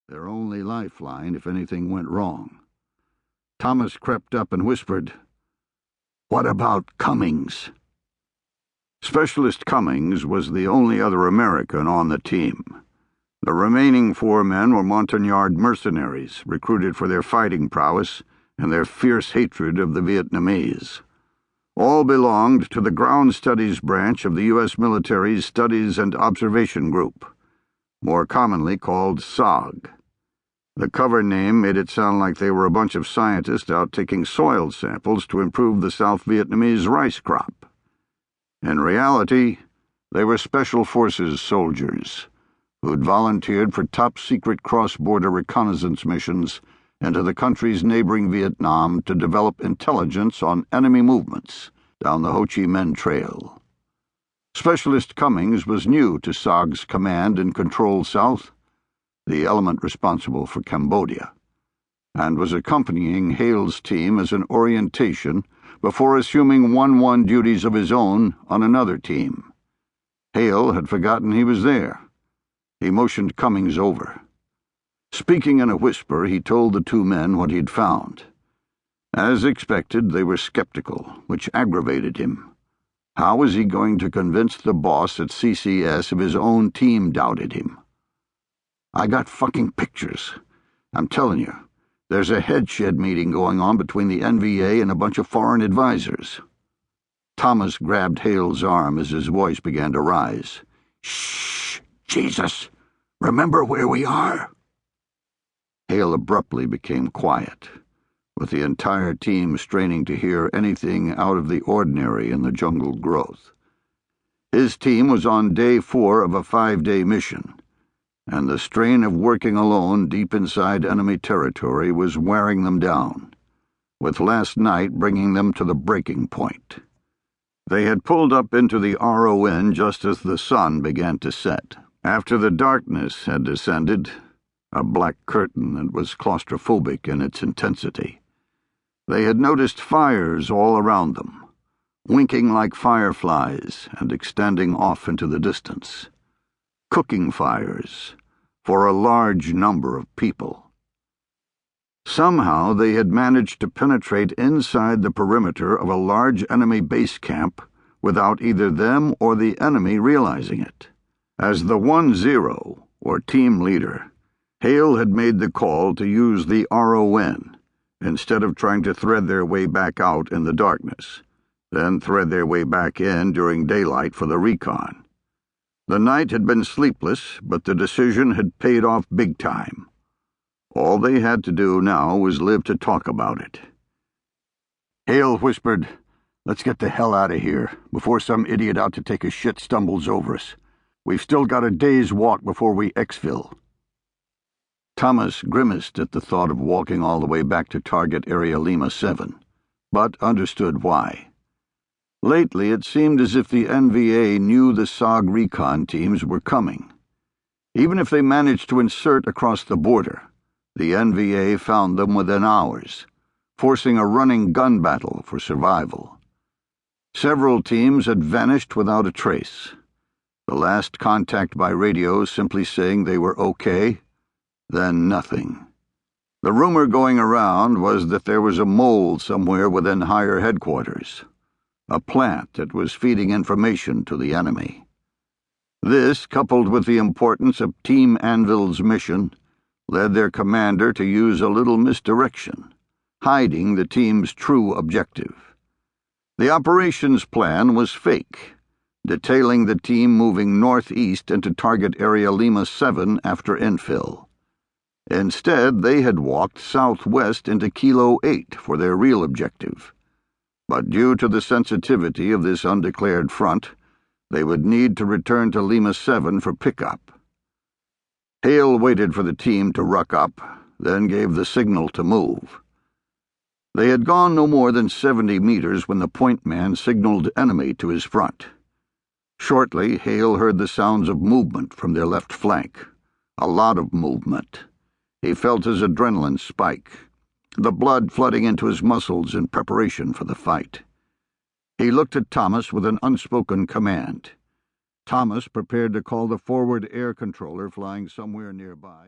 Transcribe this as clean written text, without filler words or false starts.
their only lifeline if anything went wrong. Thomas crept up and whispered, "What about Cummings?" Specialist Cummings was the only other American on the team. The remaining 4 men were Montagnard mercenaries, recruited for their fighting prowess and their fierce hatred of the Vietnamese. All belonged to the Ground Studies branch of the U.S. military's Studies and Observation Group, more commonly called SOG. The cover name made it sound like they were a bunch of scientists out taking soil samples to improve the South Vietnamese rice crop. In reality, they were Special Forces soldiers who'd volunteered for top-secret cross-border reconnaissance missions into the country's neighboring Vietnam to develop intelligence on enemy movements down the Ho Chi Minh Trail. Specialist Cummings was new to SOG's Command and Control South, the element responsible for Cambodia, and was accompanying Hale's team as an orientation before assuming 1-1 duties of his own on another team. Hale had forgotten he was there. He motioned Cummings over. Speaking in a whisper, he told the 2 men what he'd found. As expected, they were skeptical, which aggravated him. How was he going to convince the boss at CCS if his own team doubted him? "I got fucking pictures. I'm telling you, there's a headshed meeting going on between the NVA and a bunch of foreign advisors." Thomas grabbed Hale's arm as his voice began to rise. "Shh, Jesus! Remember where we are?" Hale abruptly became quiet, with the entire team straining to hear anything out of the ordinary in the jungle growth. His team was on day 4 of a 5-day mission, and the strain of working alone deep inside enemy territory was wearing them down, with last night bringing them to the breaking point. They had pulled up into the RON just as the sun began to set. After the darkness had descended, a black curtain that was claustrophobic in its intensity, they had noticed fires all around them, winking like fireflies and extending off into the distance. Cooking fires for a large number of people. Somehow they had managed to penetrate inside the perimeter of a large enemy base camp without either them or the enemy realizing it. As the 1-0, or team leader, Hale had made the call to use the RON instead of trying to thread their way back out in the darkness, then thread their way back in during daylight for the recon. The night had been sleepless, but the decision had paid off big time. All they had to do now was live to talk about it. Hale whispered, "Let's get the hell out of here, before some idiot out to take a shit stumbles over us. We've still got a day's walk before we exfil." Thomas grimaced at the thought of walking all the way back to target area Lima 7, but understood why. Lately, it seemed as if the NVA knew the SOG recon teams were coming. Even if they managed to insert across the border, the NVA found them within hours, forcing a running gun battle for survival. Several teams had vanished without a trace. The last contact by radio simply saying they were okay, then nothing. The rumor going around was that there was a mole somewhere within higher headquarters, a plant that was feeding information to the enemy. This, coupled with the importance of Team Anvil's mission, led their commander to use a little misdirection, hiding the team's true objective. The operations plan was fake, detailing the team moving northeast into target area Lima 7 after infill. Instead, they had walked southwest into Kilo 8 for their real objective. But due to the sensitivity of this undeclared front, they would need to return to Lima 7 for pickup. Hale waited for the team to ruck up, then gave the signal to move. They had gone no more than 70 meters when the point man signaled enemy to his front. Shortly, Hale heard the sounds of movement from their left flank. A lot of movement. He felt his adrenaline spike, the blood flooding into his muscles in preparation for the fight. He looked at Thomas with an unspoken command. Thomas prepared to call the forward air controller flying somewhere nearby.